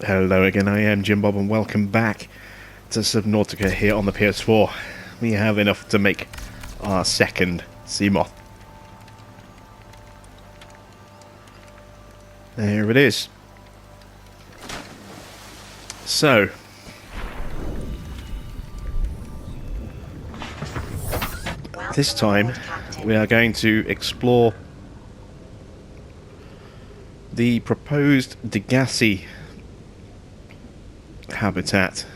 Hello again, I am Jim Bob and welcome back to Subnautica here on the PS4. We have enough to make our second sea moth. There it is. So, this time we are going to explore the proposed Degasi habitat.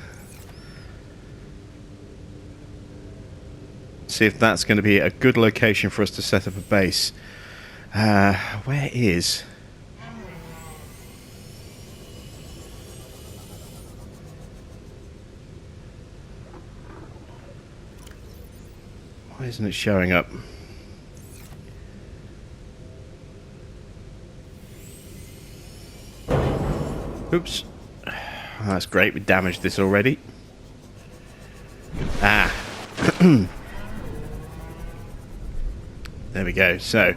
See if that's going to be a good location for us to set up a base. Where is... Why isn't it showing up? Oops. Oh, that's great, we damaged this already. Ah. There we go, so...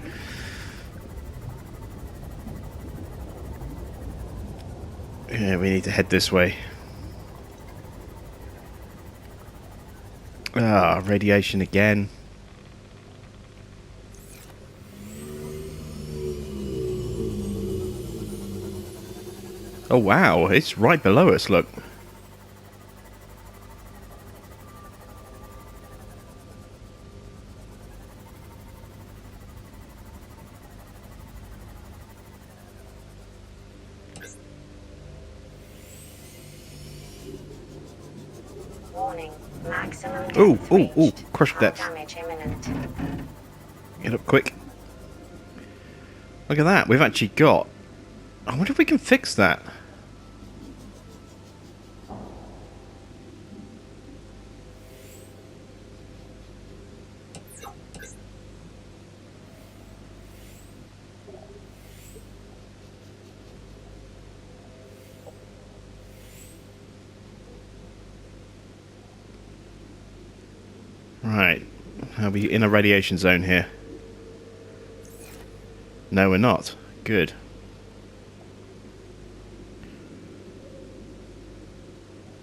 yeah, we need to head this way. Ah, radiation again. Oh wow, it's right below us, look. Warning, maximum Ooh, crush depth. damage imminent. Get up quick. Look at that, we've actually got... I wonder if we can fix that. Right, are we in a radiation zone here? No, we're not. Good.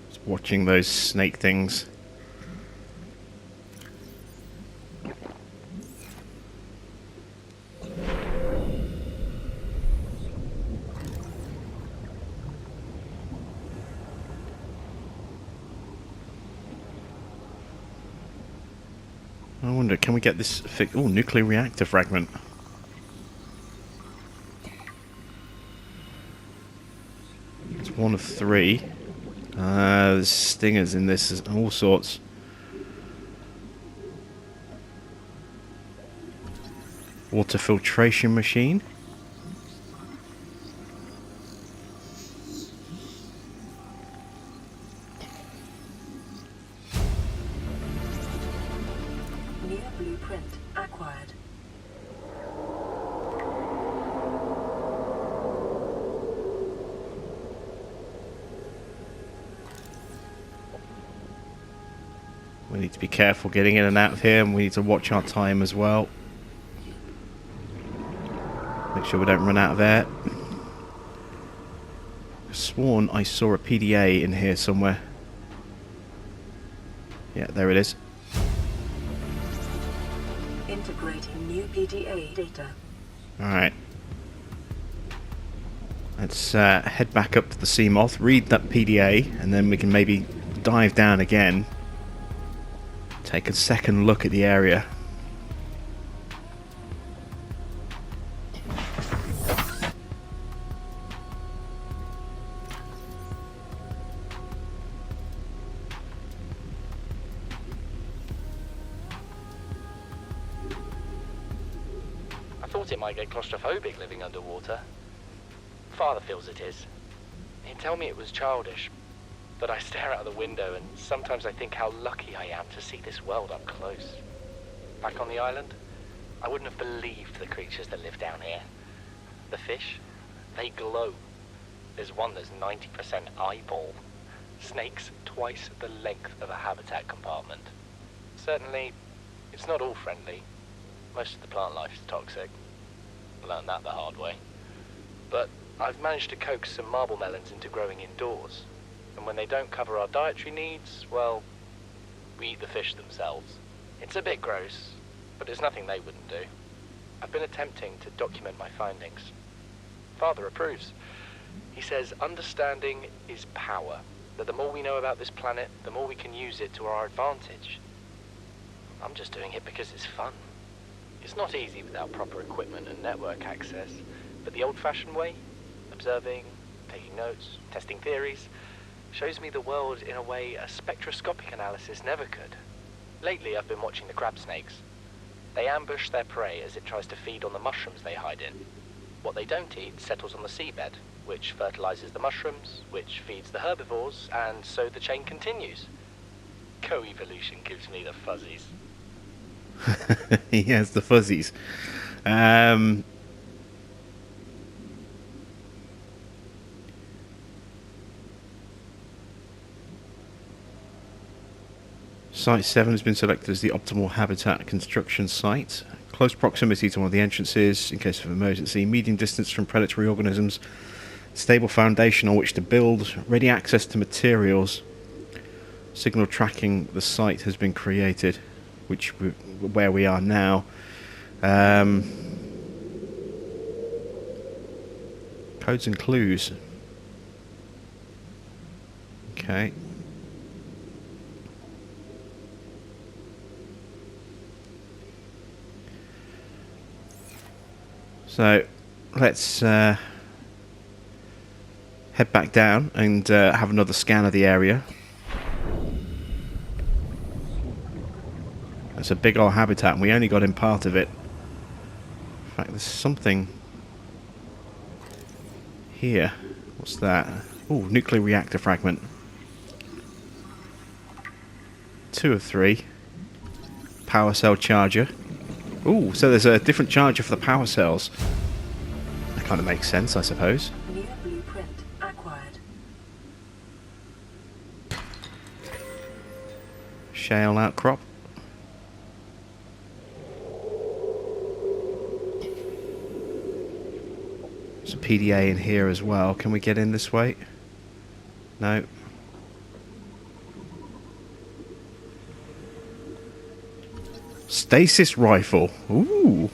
Just watching those snake things. I wonder, can we get this fixed? Oh, nuclear reactor fragment. It's one of 3. There's stingers in this, there's all sorts. Water filtration machine. New blueprint acquired. We need to be careful getting in and out of here, and we need to watch our time as well. Make sure we don't run out of air. I've sworn I saw a PDA in here somewhere. Yeah, there it is. Integrating new PDA data. Alright. Let's head back up to the sea moth, read that PDA, and then we can maybe dive down again. Take a second look at the area. I thought it might get claustrophobic living underwater. Father feels it is. He'd tell me it was childish, but I stare out of the window and sometimes I think how lucky I am to see this world up close. Back on the island, I wouldn't have believed the creatures that live down here. The fish, they glow. There's one that's 90% eyeball. Snakes twice the length of a habitat compartment. Certainly, it's not all friendly. Most of the plant life is toxic. Learned that the hard way. But I've managed to coax some marble melons into growing indoors. And when they don't cover our dietary needs, well, we eat the fish themselves. It's a bit gross, but it's nothing they wouldn't do. I've been attempting to document my findings. Father approves. He says understanding is power, that the more we know about this planet, the more we can use it to our advantage. I'm just doing it because it's fun. It's not easy without proper equipment and network access, but the old-fashioned way, observing, taking notes, testing theories, shows me the world in a way a spectroscopic analysis never could. Lately, I've been watching the crab snakes. They ambush their prey as it tries to feed on the mushrooms they hide in. What they don't eat settles on the seabed, which fertilizes the mushrooms, which feeds the herbivores, and so the chain continues. Co-evolution gives me the fuzzies. He has the fuzzies. Site 7 has been selected as the optimal habitat construction site. Close proximity to one of the entrances in case of emergency, medium distance from predatory organisms, stable foundation on which to build, ready access to materials. Signal tracking the site has been created, where we are now. Codes and clues. Okay. So let's head back down and have another scan of the area. It's a big old habitat and we only got in part of it. In fact, there's something here. What's that? Oh, nuclear reactor fragment. 2 of 3. Power cell charger. Ooh, so there's a different charger for the power cells. That kind of makes sense, I suppose. New blueprint acquired. Shale outcrop. There's a PDA in here as well. Can we get in this way? No. Stasis rifle. Ooh.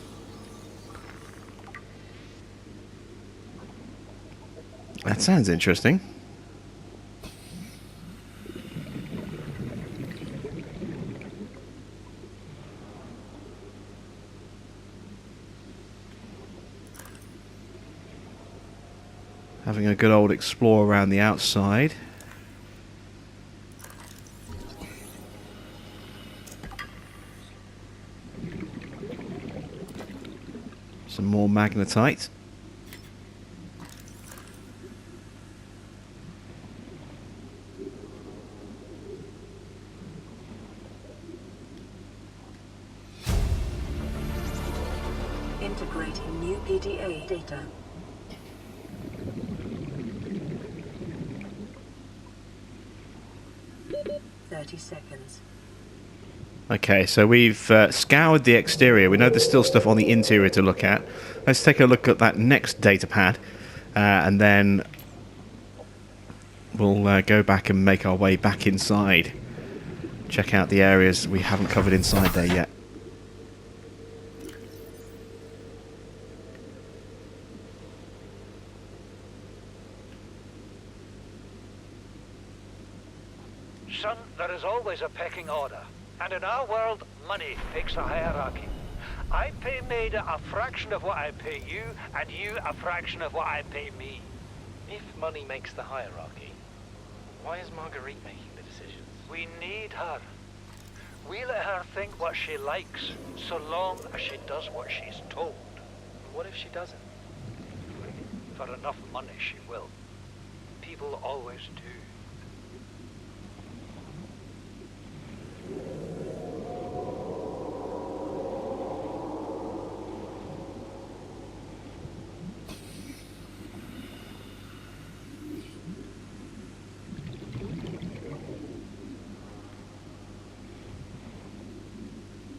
That sounds interesting. Having a good old explore around the outside. Some more magnetite. Integrating new PDA data. Seconds. Okay, so we've scoured the exterior. We know there's still stuff on the interior to look at. Let's take a look at that next data pad, and then we'll go back and make our way back inside. Check out the areas we haven't covered inside there yet. Son, there is always a pecking order. And in our world, money makes a hierarchy. I pay Maida a fraction of what I pay you, and you a fraction of what I pay me. If money makes the hierarchy, why is Marguerite making the decisions? We need her. We let her think what she likes, so long as she does what she's told. What if she doesn't? For enough money, she will. People always do.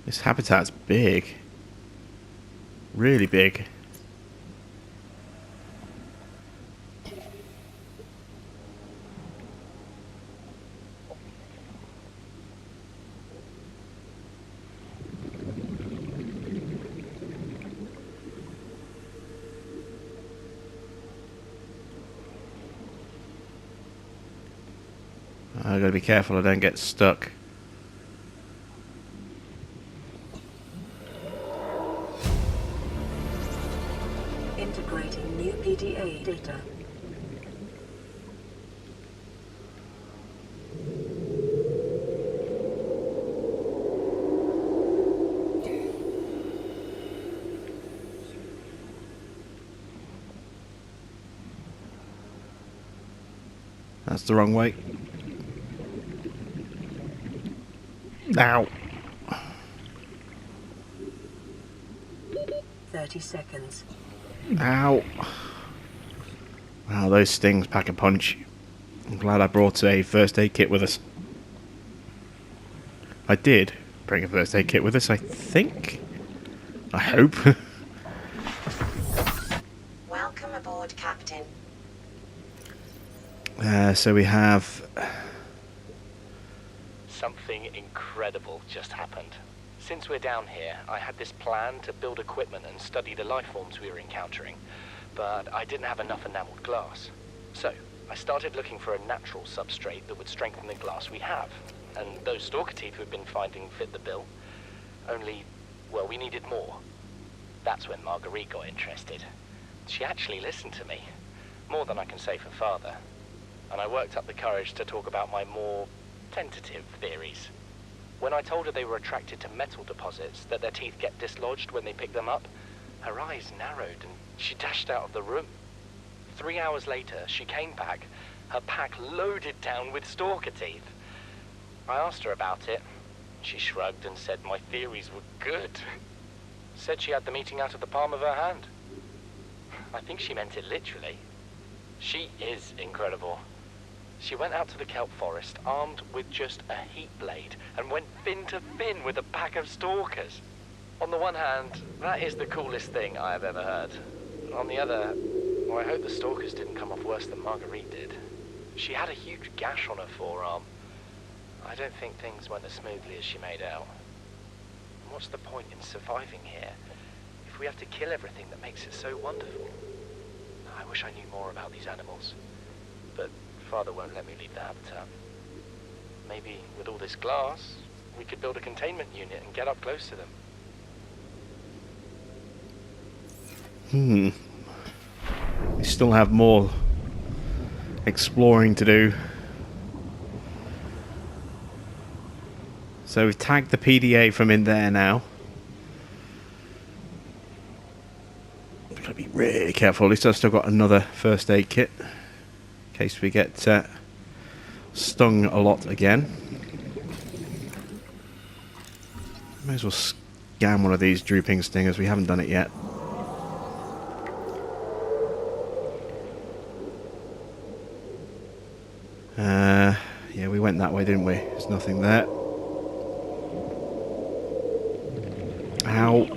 This habitat's big. Really big. I gotta be careful I don't get stuck. Integrating new PDA data. That's the wrong way. Ow. 30 seconds. Ow. Wow, those stings pack a punch. I'm glad I brought a first aid kit with us. I did bring a first aid kit with us, I think. I hope. Welcome aboard, Captain. So we have... Something incredible just happened. Since we're down here, I had this plan to build equipment and study the life forms we were encountering, but I didn't have enough enameled glass. So, I started looking for a natural substrate that would strengthen the glass we have, and those stalker teeth we've been finding fit the bill. Only, well, we needed more. That's when Marguerite got interested. She actually listened to me, more than I can say for father, and I worked up the courage to talk about my more tentative theories. When I told her they were attracted to metal deposits, that their teeth get dislodged when they pick them up, her eyes narrowed and she dashed out of the room. 3 hours later, she came back, her pack loaded down with stalker teeth. I asked her about it. She shrugged and said my theories were good. Said she had the meeting out of the palm of her hand. I think she meant it literally. She is incredible. She went out to the kelp forest armed with just a heat blade and went fin to fin with a pack of stalkers. On the one hand, that is the coolest thing I have ever heard. On the other, well, I hope the stalkers didn't come off worse than Marguerite did. She had a huge gash on her forearm. I don't think things went as smoothly as she made out. What's the point in surviving here if we have to kill everything that makes it so wonderful? I wish I knew more about these animals, but Father won't let me leave the habitat. Maybe with all this glass, we could build a containment unit and get up close to them. We still have more exploring to do. So we've tagged the PDA from in there now. We've got to be really careful. At least I've still got another first aid kit in case we get stung a lot again. May as well scan one of these drooping stingers. We haven't done it yet. Yeah, we went that way, didn't we? There's nothing there. Ow.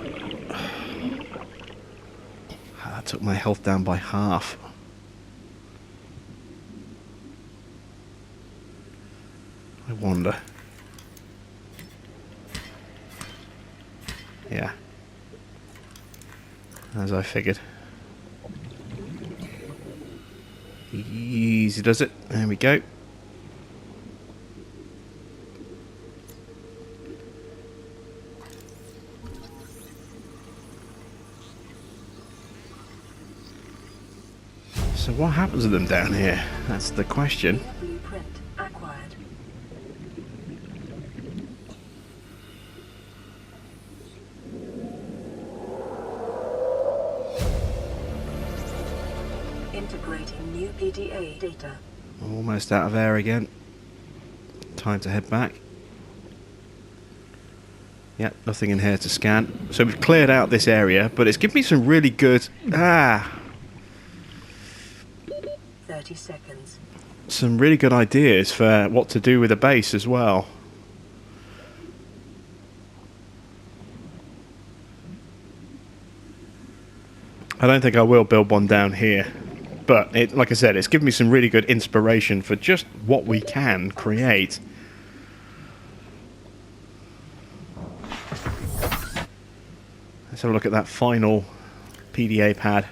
That took my health down by half. I wonder. Yeah. As I figured. Easy does it. There we go. So what happens to them down here? That's the question. Blueprint acquired. Integrating new PDA data. Almost out of air again. Time to head back. Yep, nothing in here to scan. So we've cleared out this area, but it's given me some really good... 30 seconds. Some really good ideas for what to do with the base as well. I don't think I will build one down here, but like I said, it's given me some really good inspiration for just what we can create. Let's have a look at that final PDA pad.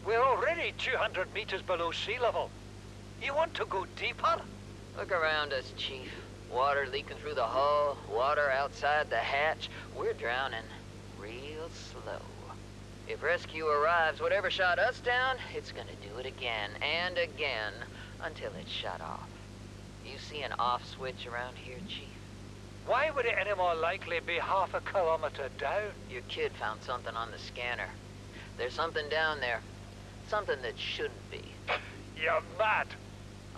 We're already 200 meters below sea level. You want to go deeper? Look around us, Chief. Water leaking through the hull, water outside the hatch. We're drowning real slow. If rescue arrives, whatever shot us down, it's gonna do it again and again until it's shut off. You see an off switch around here, Chief? Why would it any more likely be half a kilometer down? Your kid found something on the scanner. There's something down there. Something that shouldn't be. You're mad.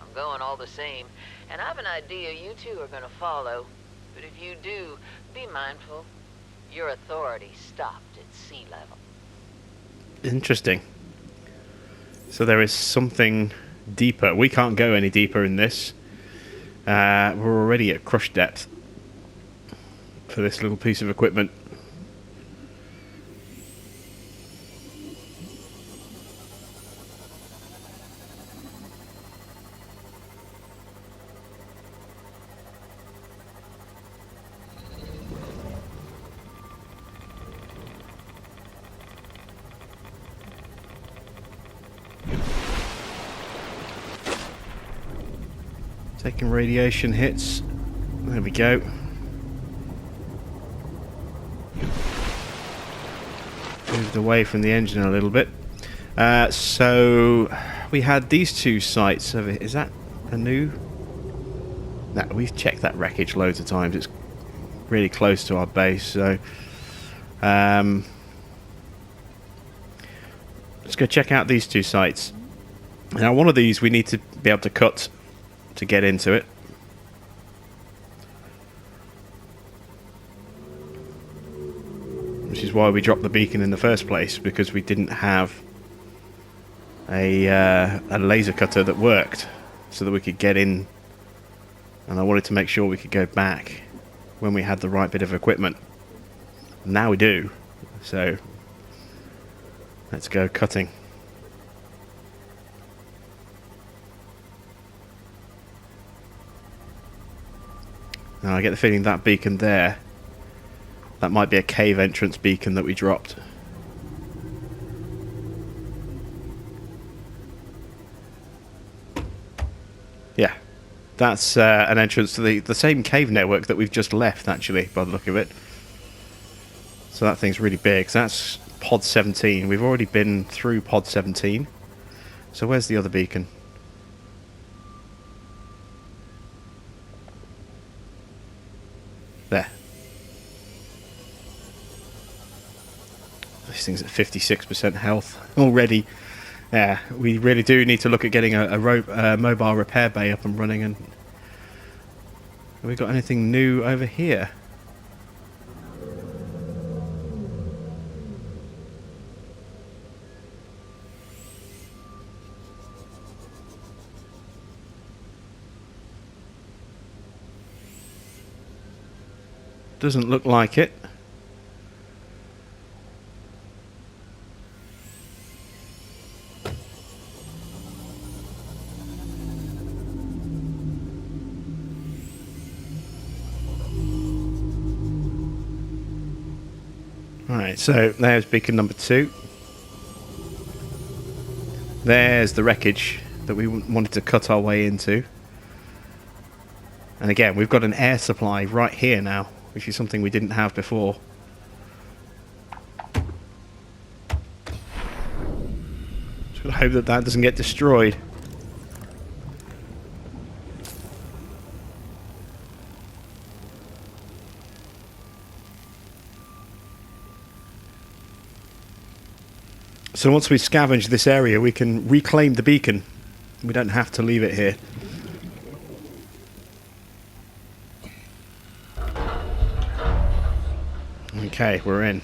I'm going all the same, and I've an idea you two are gonna follow. But if you do, be mindful. Your authority stopped at sea level. Interesting. So there is something deeper. We can't go any deeper in this. We're already at crush depth for this little piece of equipment. Taking radiation hits. There we go. Moved away from the engine a little bit. So we had these two sites. Is that a new? No, we've checked that wreckage loads of times. It's really close to our base. So let's go check out these two sites. Now, one of these we need to be able to cut to get into it. Which is why we dropped the beacon in the first place, because we didn't have a laser cutter that worked so that we could get in, and I wanted to make sure we could go back when we had the right bit of equipment. Now we do, so let's go cutting. Now I get the feeling that beacon there, that might be a cave entrance beacon that we dropped. Yeah, that's an entrance to the same cave network that we've just left, actually, by the look of it. So that thing's really big. So that's pod 17. We've already been through pod 17. So where's the other beacon? There. This thing's at 56% health already. Yeah, we really do need to look at getting a mobile repair bay up and running. And have we got anything new over here? Doesn't look like it. Right, so there's beacon number 2. There's the wreckage that we wanted to cut our way into. And again, we've got an air supply right here now, which is something we didn't have before. Just gotta hope that that doesn't get destroyed. So once we scavenge this area, we can reclaim the beacon. We don't have to leave it here. Okay, we're in.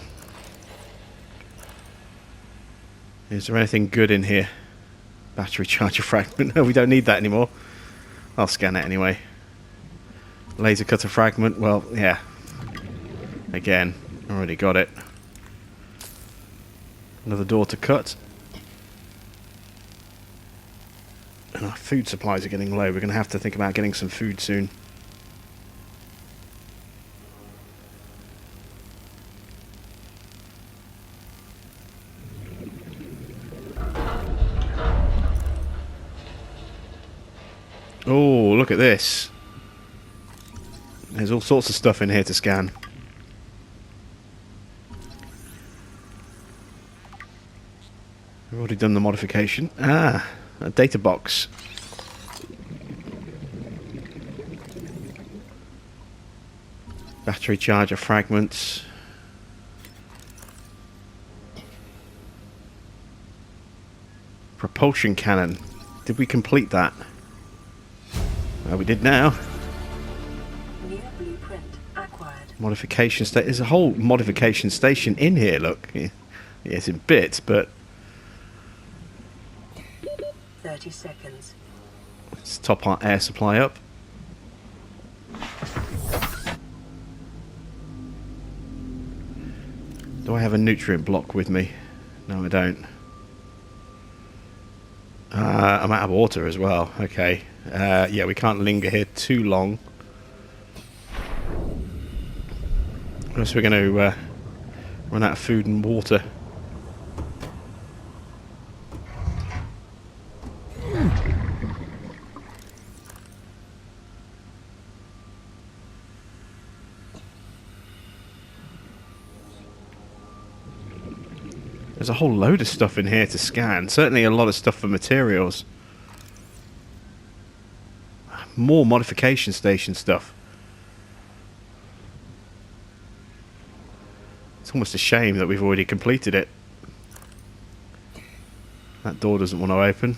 Is there anything good in here? Battery charger fragment. No, we don't need that anymore. I'll scan it anyway. Laser cutter fragment. Well, yeah. Again, already got it. Another door to cut. And our food supplies are getting low. We're going to have to think about getting some food soon. Oh, look at this. There's all sorts of stuff in here to scan. We've already done the modification. Ah, a data box. Battery charger fragments. Propulsion cannon. Did we complete that? We did now. New blueprint acquired. Modification station. There's a whole modification station in here, look. Yeah, it's in bits, but 30 seconds. let's top our air supply up. Do I have a nutrient block with me? No, I don't. I'm out of water as well. Okay. Yeah, we can't linger here too long. Or else we're going to run out of food and water. There's a whole load of stuff in here to scan. Certainly a lot of stuff for materials. More modification station stuff. It's almost a shame that we've already completed it. That door doesn't want to open.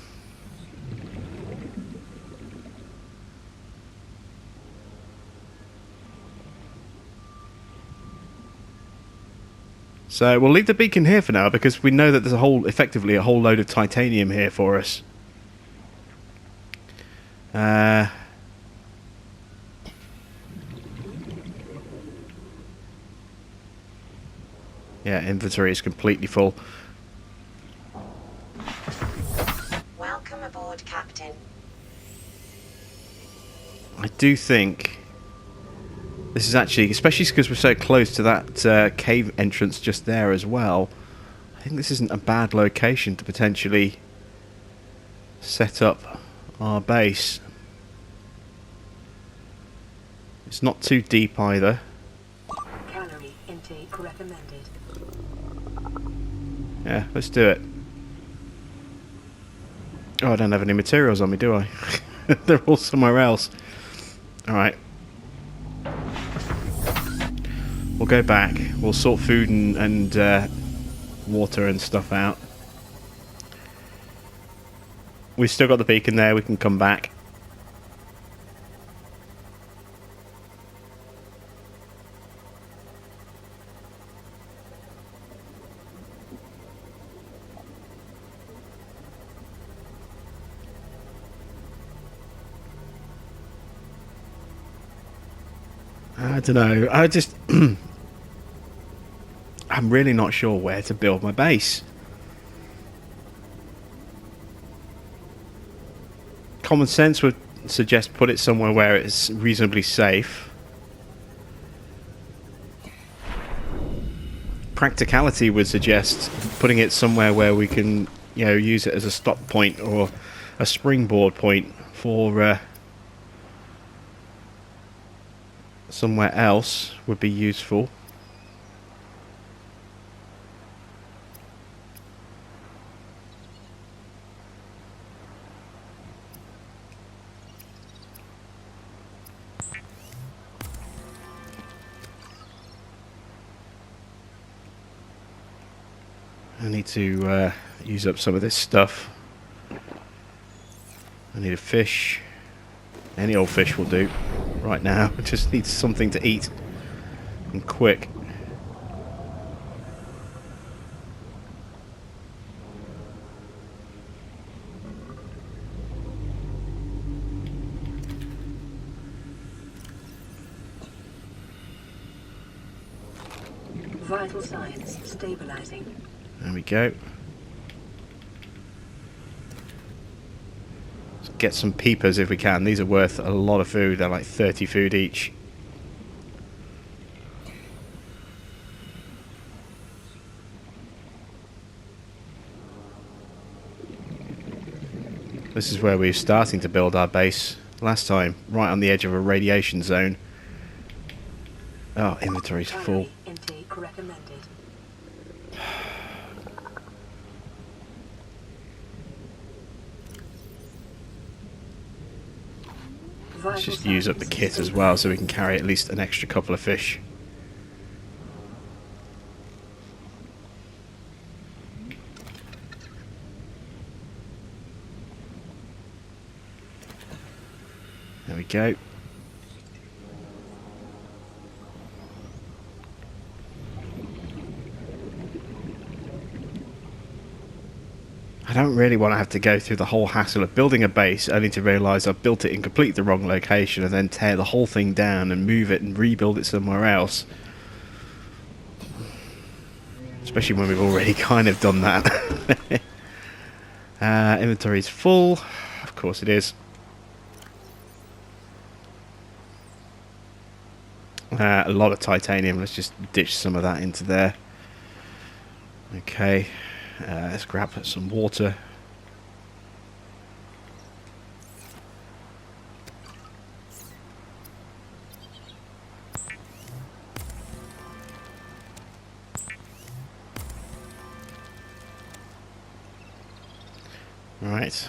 So we'll leave the beacon here for now because we know that there's effectively a whole load of titanium here for us. Yeah, inventory is completely full. Welcome aboard, Captain. I do think this is actually, especially because we're so close to that cave entrance just there as well, I think this isn't a bad location to potentially set up our base. It's not too deep either. Calorie intake recommended. Yeah, let's do it. Oh, I don't have any materials on me, do I? They're all somewhere else. Alright. We'll go back. We'll sort food and water and stuff out. We've still got the beacon there. We can come back. I don't know. I just... I'm really not sure where to build my base. Common sense would suggest put it somewhere where it's reasonably safe. Practicality would suggest putting it somewhere where we can, you know, use it as a stop point or a springboard point for somewhere else would be useful. I need to use up some of this stuff. I need a fish. Any old fish will do right now. I just need something to eat. And quick. Vital signs stabilizing. There we go. Let's get some peepers if we can. These are worth a lot of food. They're like 30 food each. This is where we're starting to build our base last time, right on the edge of a radiation zone. Oh, inventory's full. Calorie intake recommended. Let's just use up the kit as well so we can carry at least an extra couple of fish. There we go. I don't really want to have to go through the whole hassle of building a base only to realise I've built it in completely the wrong location and then tear the whole thing down and move it and rebuild it somewhere else. Especially when we've already kind of done that. Inventory's full. Of course it is. A lot of titanium. Let's just ditch some of that into there. Okay. Let's grab some water. Right.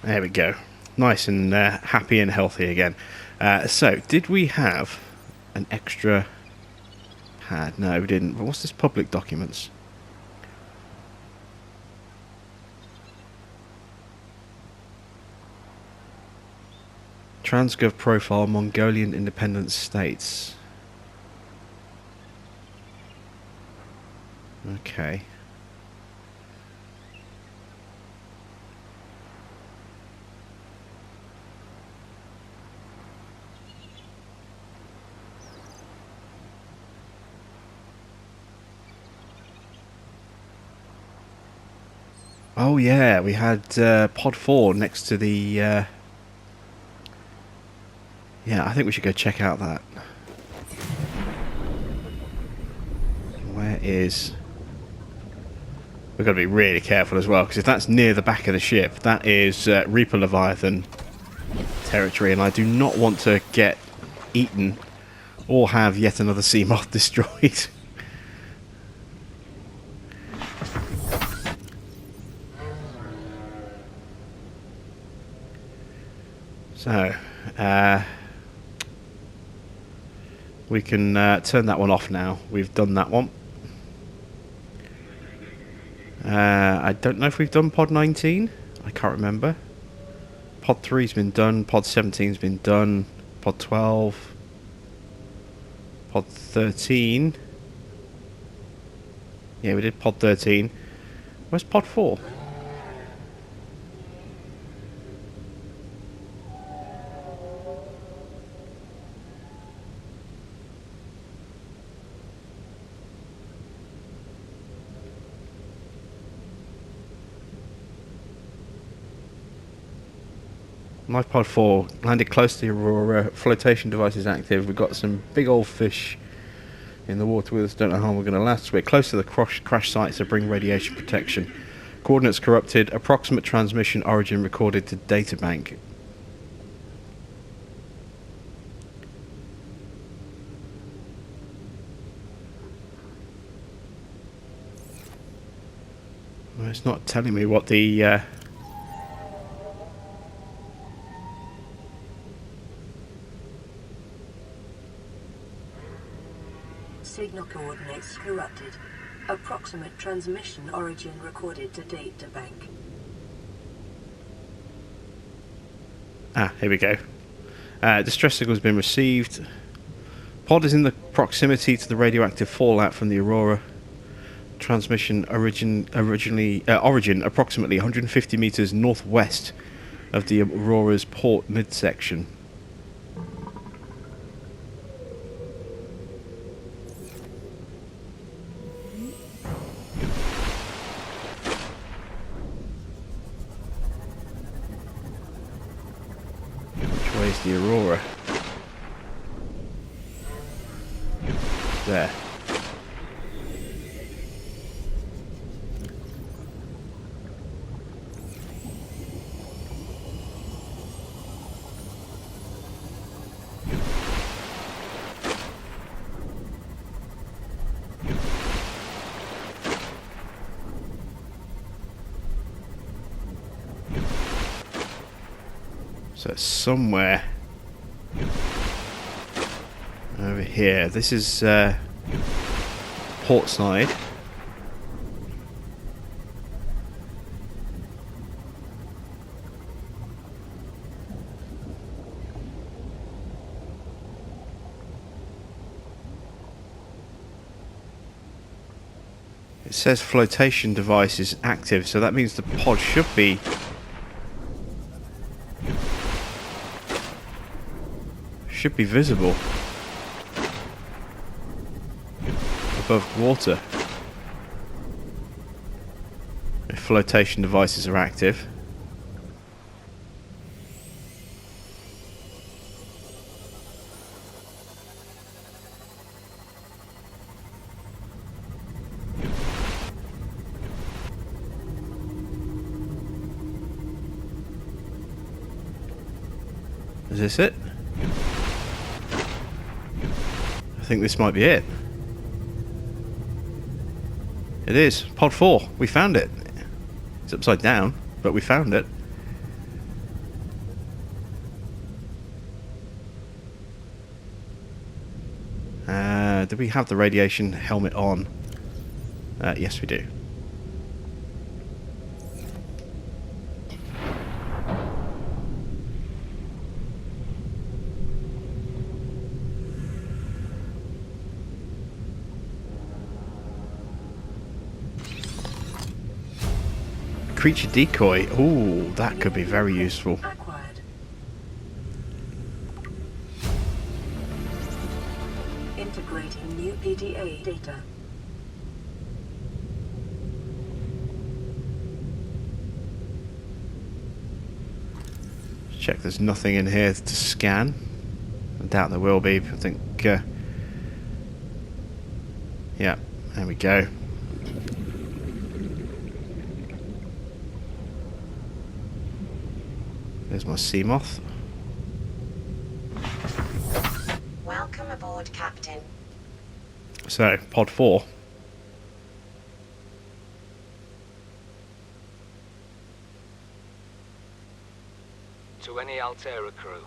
There we go. Nice and happy and healthy again. So, did we have an extra pad? No, we didn't. But what's this public documents? Transgov profile Mongolian independent states. Okay. Oh yeah, we had Pod 4 next to the... yeah, I think we should go check out that. Where is... We've got to be really careful as well, because if that's near the back of the ship, that is Reaper Leviathan territory, and I do not want to get eaten or have yet another sea moth destroyed. So, we can turn that one off now. We've done that one. I don't know if we've done Pod 19. I can't remember. Pod 3's been done. Pod 17's been done. Pod 12. Pod 13. Yeah, we did Pod 13. Where's Pod 4? My Pod 4 landed close to the Aurora. Flotation device is active. We've got some big old fish in the water with us. Don't know how long we're going to last. We're close to the crash site, so bring radiation protection. Coordinates corrupted. Approximate transmission origin recorded to databank. Well, it's not telling me what the... Signal coordinates corrupted. Approximate transmission origin recorded to data bank. Ah, here we go. Distress signal has been received. Pod is in the proximity to the radioactive fallout from the Aurora. Transmission origin approximately 150 meters northwest of the Aurora's port midsection. Where's the Aurora? There. So it's somewhere over here. This is port side. It says flotation device is active, so that means the pod should be visible above water if flotation devices are active. Is this it? I think this might be it. It is. Pod 4. We found it. It's upside down, but we found it. Do we have the radiation helmet on? Yes, we do. Creature decoy. Ooh, that could be very useful. Acquired. Integrating new PDA data. Check there's nothing in here to scan. I doubt there will be. I think, yeah, there we go. There's my sea moth. Welcome aboard, Captain. So, pod 4. To any Altera crew.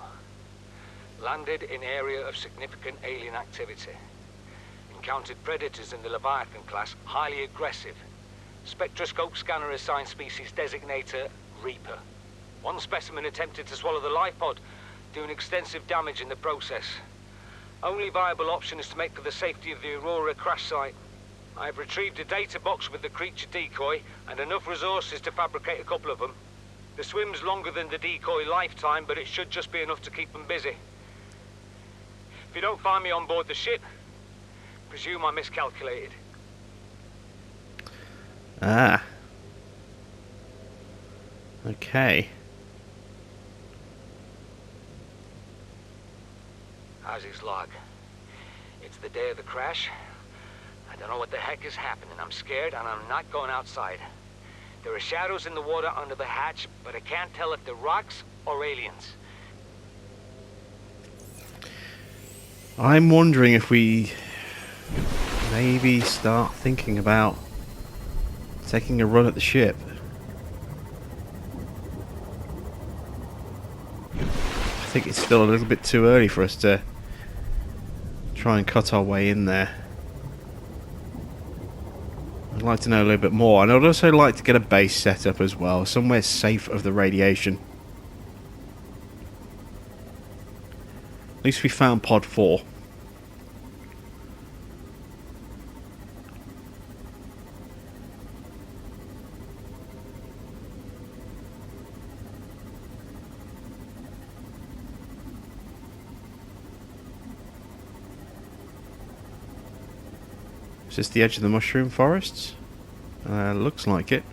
Landed in area of significant alien activity. Encountered predators in the Leviathan class, highly aggressive. Spectroscope scanner assigned species designator Reaper. One specimen attempted to swallow the life pod, doing extensive damage in the process. Only viable option is to make for the safety of the Aurora crash site. I have retrieved a data box with the creature decoy and enough resources to fabricate a couple of them. The swim's longer than the decoy lifetime, but it should just be enough to keep them busy. If you don't find me on board the ship, presume I miscalculated. Ah. Okay. How's his log? It's the day of the crash. I don't know what the heck is happening. I'm scared and I'm not going outside. There are shadows in the water under the hatch, but I can't tell if they're rocks or aliens. I'm wondering if we maybe start thinking about taking a run at the ship. I think it's still a little bit too early for us to try and cut our way in there. I'd like to know a little bit more, and I'd also like to get a base set up as well, somewhere safe of the radiation. At least we found pod 4. Is this the edge of the mushroom forests? Looks like it.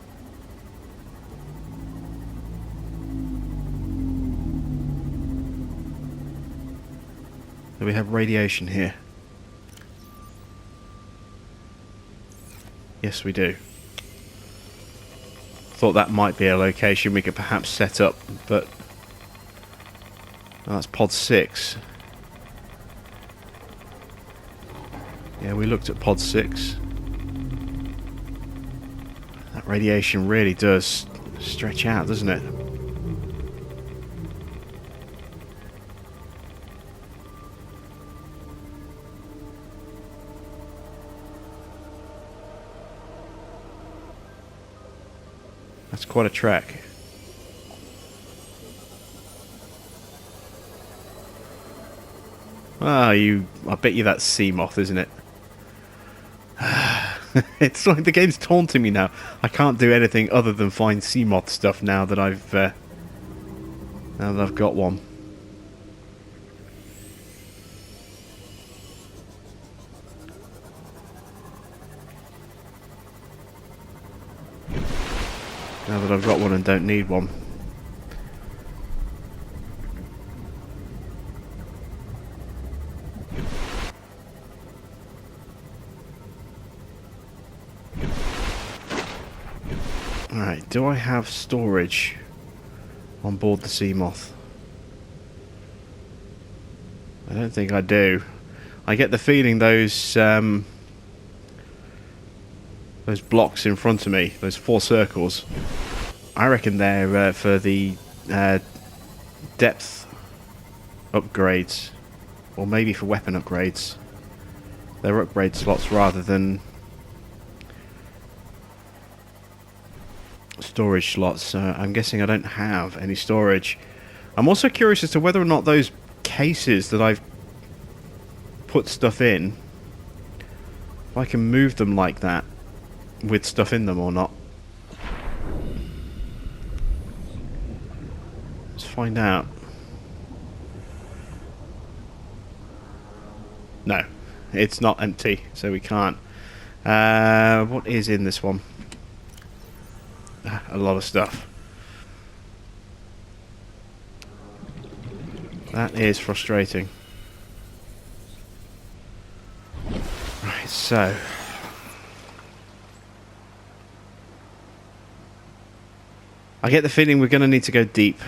Do we have radiation here? Yes, we do. Thought that might be a location we could perhaps set up, but that's pod 6. Yeah, we looked at pod 6. That radiation really does stretch out, doesn't it? That's quite a trek. Ah, I bet you that's sea moth, isn't it? It's like the game's taunting me now. I can't do anything other than find sea moth stuff now that I've got one. Now that I've got one and don't need one. Alright, do I have storage on board the sea moth? I don't think I do. I get the feeling those blocks in front of me, those 4 circles, I reckon they're for the depth upgrades, or maybe for weapon upgrades. They're upgrade slots rather than storage slots. I'm guessing I don't have any storage. I'm also curious as to whether or not those cases that I've put stuff in, if I can move them like that with stuff in them or not. Let's find out. No, it's not empty, so we can't. What is in this one? A lot of stuff. That is frustrating. Right, so I get the feeling we're going to need to go deep.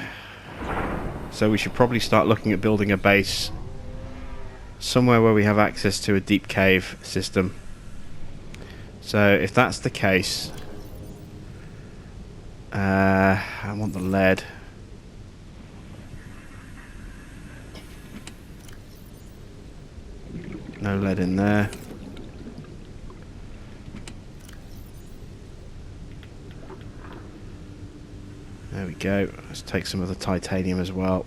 So we should probably start looking at building a base somewhere where we have access to a deep cave system. So if that's the case, I want the lead. No lead in there. There we go. Let's take some of the titanium as well.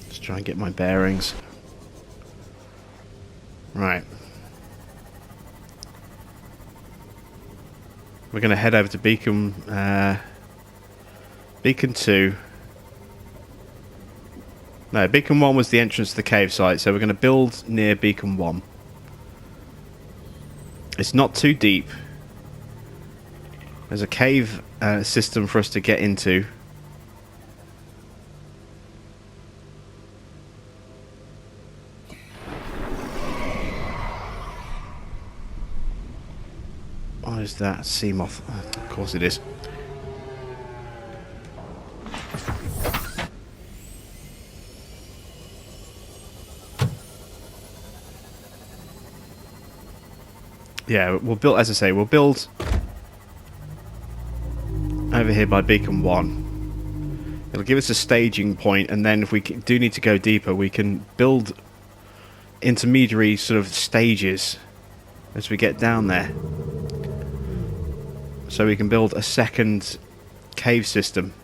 Just try and get my bearings. Right. We're going to head over to Beacon 2. No, Beacon 1 was the entrance to the cave site, so we're going to build near Beacon 1. It's not too deep. There's a cave system for us to get into. What is that? Sea moth. Of course it is. Yeah, we'll build, as I say, we'll build over here by Beacon 1. It'll give us a staging point, and then if we do need to go deeper, we can build intermediary sort of stages as we get down there. So we can build a second cave system.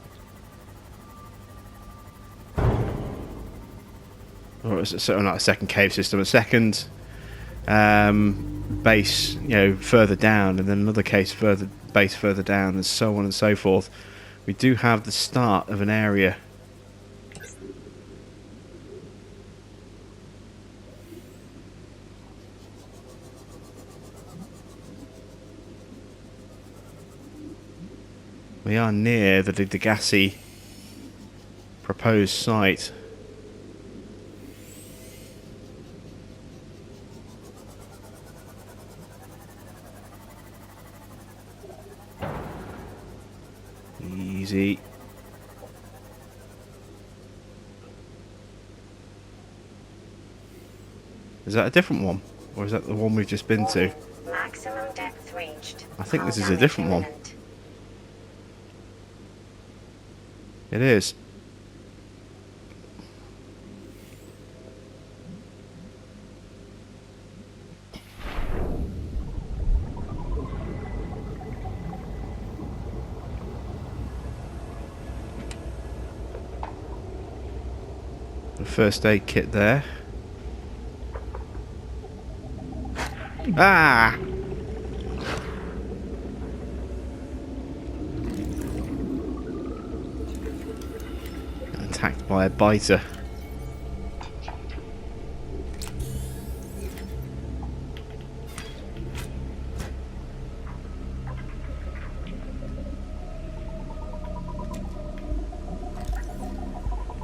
Or so not a second cave system, a second base, you know, further down, and then another base further down, and so on and so forth. We do have the start of an area. We are near the DeGassi proposed site. Easy. Is that a different one? Or is that the one we've just been to? Maximum depth reached. I think this is a different one. It is. The first aid kit there. Ah! Attacked by a biter.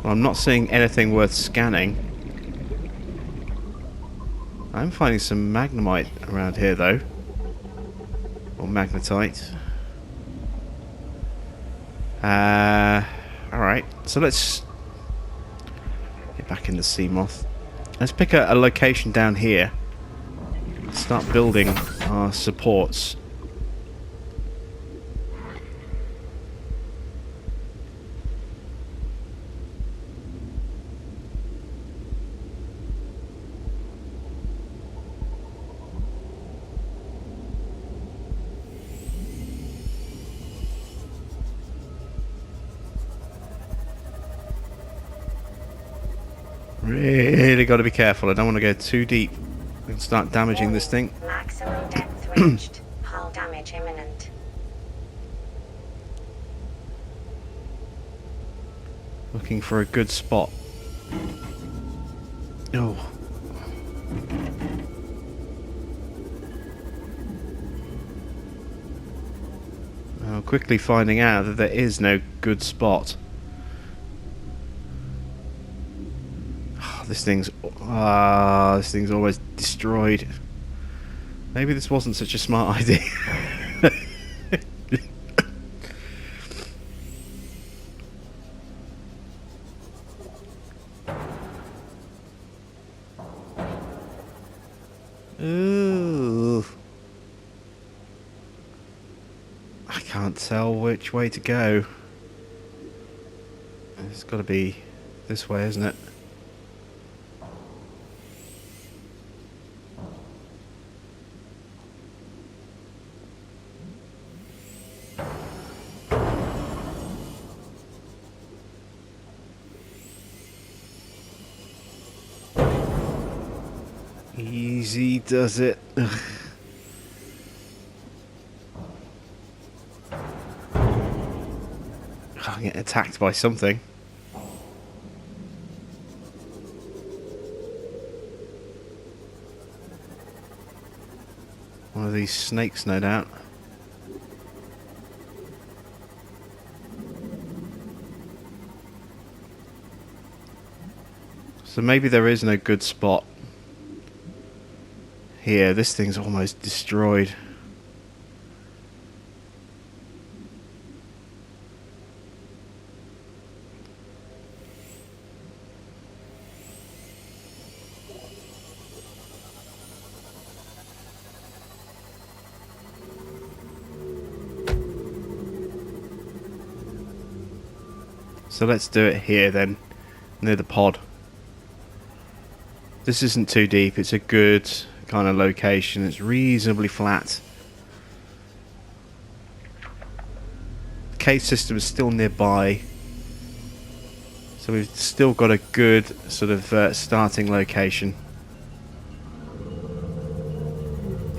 Well, I'm not seeing anything worth scanning. I'm finding some magnemite around here though. Or magnetite. Alright, so let's get back in the sea moth. Let's pick a location down here. Start building our supports. Really got to be careful. I don't want to go too deep and start damaging this thing. Maximum depth reached. Hull damage imminent. Looking for a good spot. Oh. Well, quickly finding out that there is no good spot. This thing's always destroyed. Maybe this wasn't such a smart idea. Ooh. I can't tell which way to go. It's got to be this way, isn't it? Easy does it. Ugh. I'm getting attacked by something. One of these snakes, no doubt. So maybe there is no good spot. Here, this thing's almost destroyed. So let's do it here then, near the pod. This isn't too deep, it's a good kind of location, it's reasonably flat. The cave system is still nearby, so we've still got a good sort of starting location.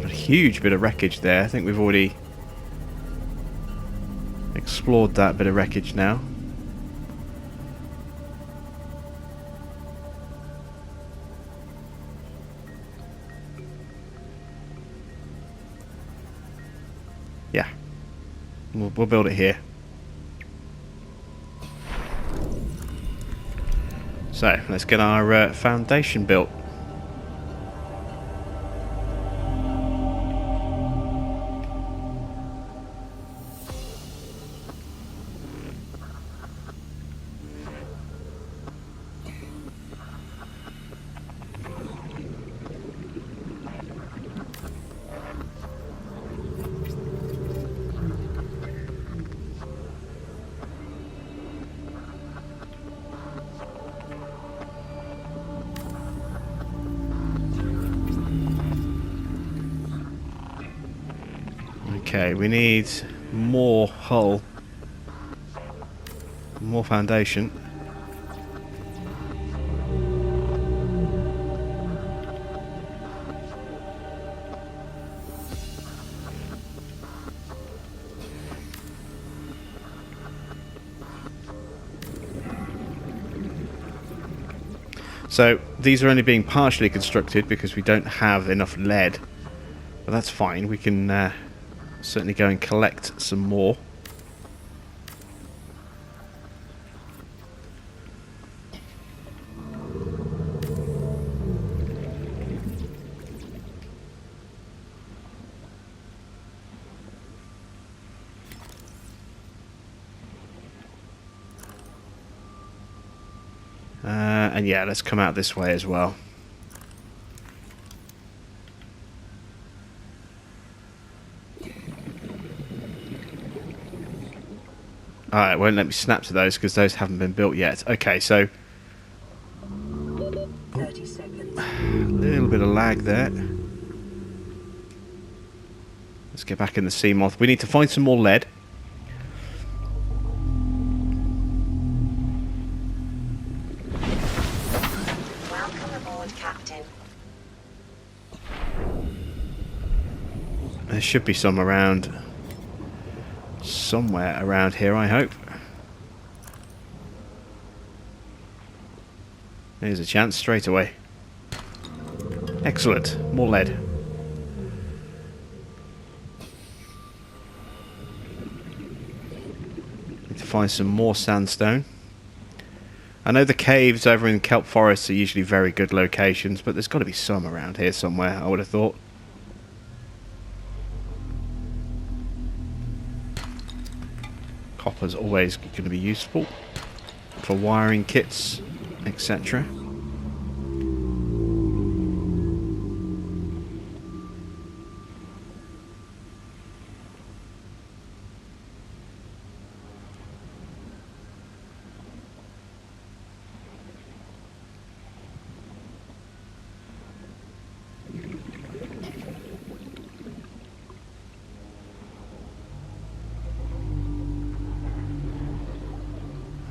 Got a huge bit of wreckage there. I think we've already explored that bit of wreckage now. Yeah, we'll build it here. So let's get our foundation built. Okay, we need more hull, more foundation. So these are only being partially constructed because we don't have enough lead, but that's fine. We can certainly go and collect some more. And yeah, let's come out this way as well. Alright, won't let me snap to those because those haven't been built yet. Okay, so 30 seconds. a little bit of lag there. Let's get back in the sea moth. We need to find some more lead. Welcome aboard, Captain. There should be some around. Somewhere around here, I hope. There's a chance straight away. Excellent. More lead. Need to find some more sandstone. I know the caves over in kelp forests are usually very good locations, but there's got to be some around here somewhere, I would have thought. Copper's always going to be useful for wiring kits, etc.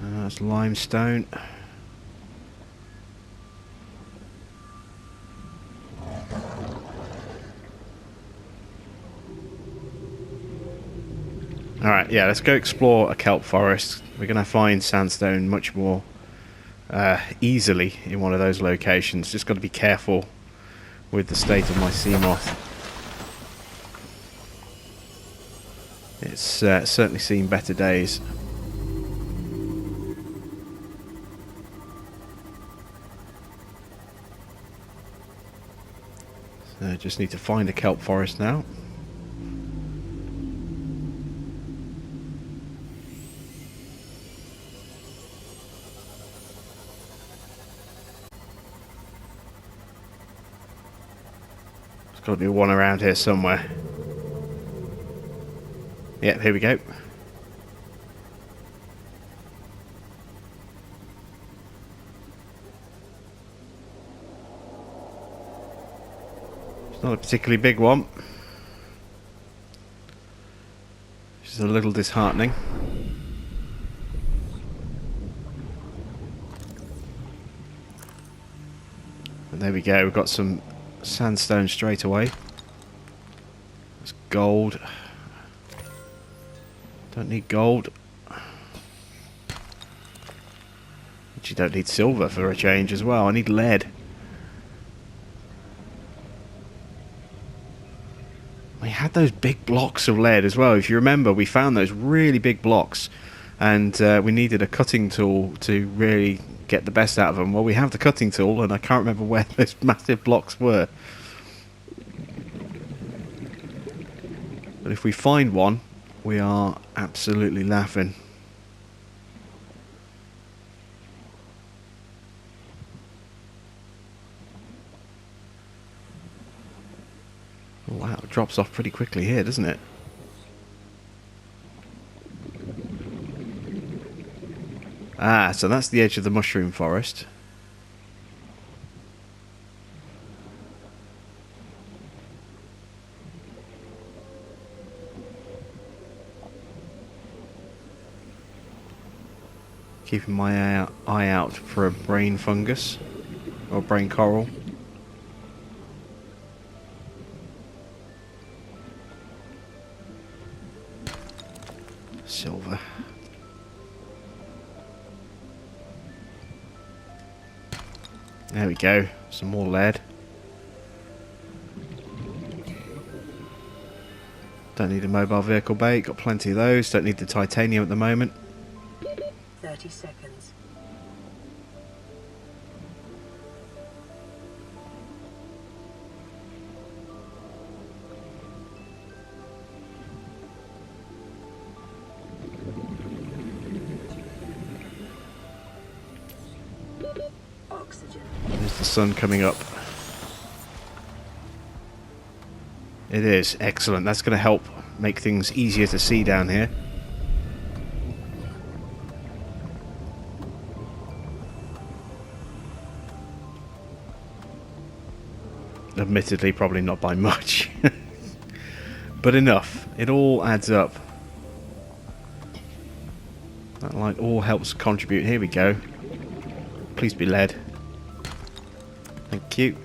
That's limestone. Alright, yeah, let's go explore a kelp forest. We're going to find sandstone much more easily in one of those locations. Just got to be careful with the state of my sea moth. It's certainly seen better days. So just need to find a kelp forest now. There's got to be one around here somewhere. Yep, here we go. It's not a particularly big one. Just a little disheartening. And there we go, we've got some sandstone straight away. It's gold. Don't need gold. Actually don't need silver for a change as well. I need lead. We had those big blocks of lead as well. If you remember, we found those really big blocks and we needed a cutting tool to really get the best out of them. Well, we have the cutting tool and I can't remember where those massive blocks were. But if we find one, we are absolutely laughing. Oh, wow, it drops off pretty quickly here, doesn't it? Ah, so that's the edge of the mushroom forest. Keeping my eye out for a brain fungus or brain coral. Silver. There we go. Some more lead. Don't need a mobile vehicle bay. Got plenty of those. Don't need the titanium at the moment. 30 seconds. Oxygen. There's the sun coming up. It is. Excellent. That's going to help make things easier to see down here. Admittedly, probably not by much. But enough. It all adds up. That light all helps contribute. Here we go. Please be lead. Thank you.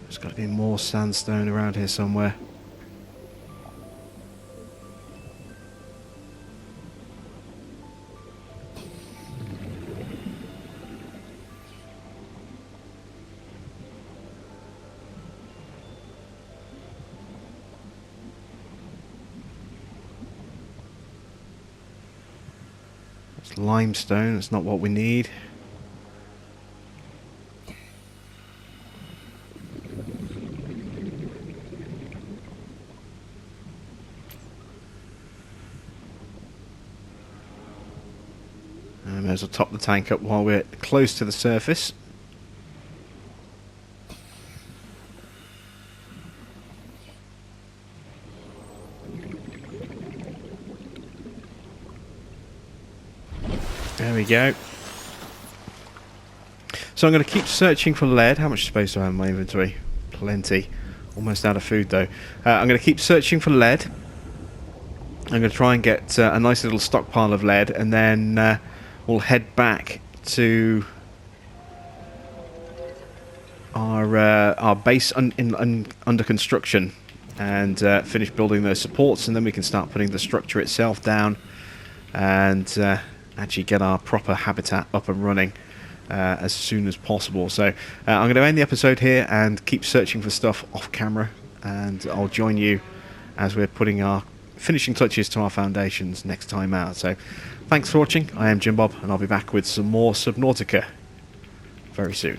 There's got to be more sandstone around here somewhere. It's limestone, it's not what we need. And may as well top the tank up while we're close to the surface. There we go. So I'm going to keep searching for lead. How much space do I have in my inventory? Plenty. Almost out of food though. I'm going to keep searching for lead. I'm going to try and get a nice little stockpile of lead, and then we'll head back to our base under construction and finish building those supports, and then we can start putting the structure itself down and actually get our proper habitat up and running as soon as possible. So I'm going to end the episode here and keep searching for stuff off camera, and I'll join you as we're putting our finishing touches to our foundations next time out. So thanks for watching. I am Jim Bob, and I'll be back with some more Subnautica very soon.